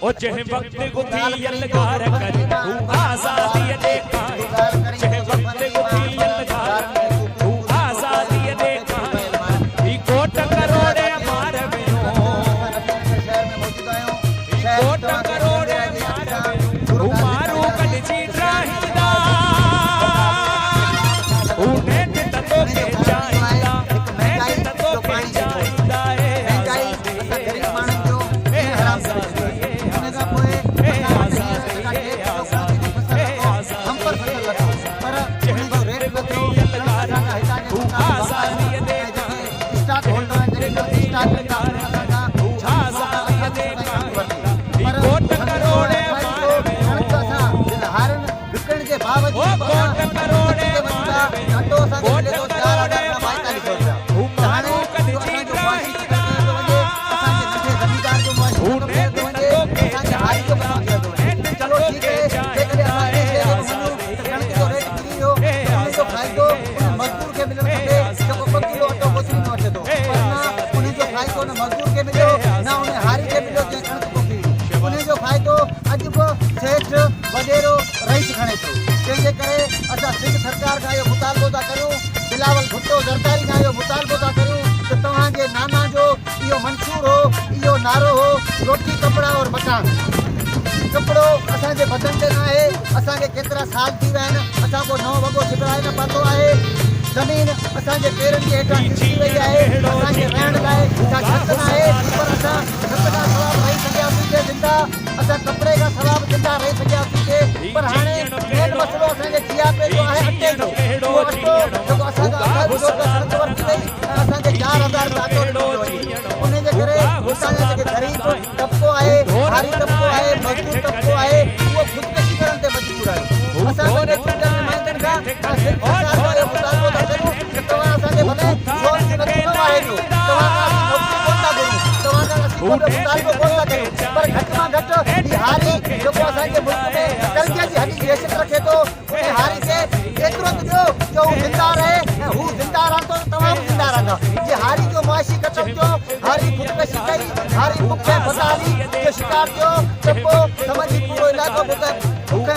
ओ जंहिं वक्त गुथियल गार कर तू आज़ादी ॾेखार जंहिं वक्त गुथियल गार कर तू आज़ादी ॾेखार ही कोट करोड़े मार वियो कोट करोड़े मार वियो मारू कढजी ड्राहींदा नेट ततो के चाहींदा नेट ततो के चाहींदा मजदूर के मिलो ना उन्हें हारी के मिलो उन्हें जो फ़ाइदो अॼु बि सेठ वॾेरो रईस खणे थो जंहिंजे करे असां सिंध सरकार खां इहो मुतालबो था करियूं बिलावल भुट्टो ज़रदारी खां इहो मुतालबो था करियूं त तव्हांजे नाना जो इहो मंशूर हो इहो नारो हो रोटी कपिड़ा और मकान कपिड़ो असांजे बदन ते न आहे असांखे केतिरा साल थी विया आहिनि असां को नओं वॻो सिबराए न पातो आहे ज़मीन असांजे पेरनि जे हेठां खिसकी वई आहे असांखे रहण लाइ छा छत न आहे पर असां छत खां सवाइ रही सघियासीं पिए ज़िंदा असां कपिड़े खां सवाइ ज़िंदा रही सघियासीं पिए पर हाणे मेन मसइलो असांजे जियापे जो आहे अटे जो उहो अटो जेको असांजो सड़क वरिती वई ऐं असांखे 4000 रुपया अटो ॾिनो वञे उनजे करे असांजा जेके ग़रीब तबिको आहे हारी तबिको आहे मज़दूर तबिको आहे उहो ख़ुदकशी करण ते मजबूर आहे असां पंहिंजे चूंडियल नुमाइंदनि खां सिर्फ़ु सरकार जो मुतालबो था करियूं त तव्हां असांखे भले जोर नथो आहे जो तव्हां नौकरी कोन था करियूं तव्हां खां असीं को मुतालबो कोन था करियूं पर घटि मां घटि ही हारी जेको असांजे मुल्क में कर्ज़े जी हॾी हैसियत रखे थो उन हारी खे एतिरो त ॾियो जो हू ज़िंदा रहे ऐं हू ज़िंदा रहंदो त तव्हां बि ज़िंदा रहंदा जे हारी जो मुआशी ख़तमु थियो हारी ख़ुदकशी कई हारी बुखे फसादी जो शिकार थियो त पोइ समझी पूरो इलाइक़ो बुखे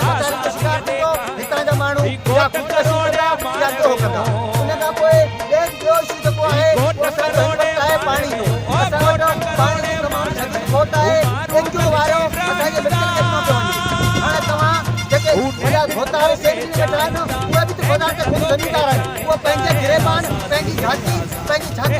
फसादी जो शिकार थियो हितां जा माण्हू या ख़ुदकशी कंदा या ॿियो कंदा उन खां पोइ ॿियो इशू जेको आहे उहो असांजो आहे पाणी जो असां वटि पाणी जी तमामु शदीद खोट आहे एनजीओ वारो असांखे बिल्कुलु ॾिनो पियो वञे हाणे तव्हां जेके हेॾा धोतार सेठ वेठा आहिनि उहे बि त ख़ुदा ते ख़ुदि ज़मीनदार आहिनि उहे पंहिंजे गिरेबान पंहिंजी छाती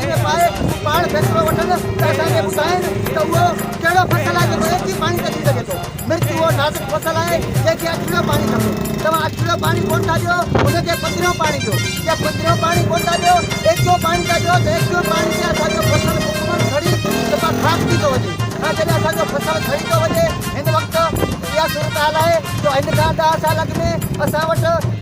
में पाए पाण फ़ैसिलो वठनि त असांखे ॿुधाइनि त उहो कहिड़ो फ़सुलु आहे जेको एतिरी पाणी त थी सघे थो मिर्च उहो नाज़ुक फ़सुलु आहे जंहिंखे अछिड़ो पाणी खपे तव्हां अछिड़ो पाणी कोन था ॾियो उनखे पधिरो पाणी ॾियो या पधिरो पाणी कोन था ॾियो एतिरो पाणी था ॾियो त एतिरो पाणी ते असांजो फ़सुलु मुकमल सड़ी त ख़राबु थी थो वञे ऐं जॾहिं असांजो फ़सुलु सड़ी थो वञे हिन वक़्तु इहा सूरत हाल आहे जो हिन खां 10 साल अॻु में असां वटि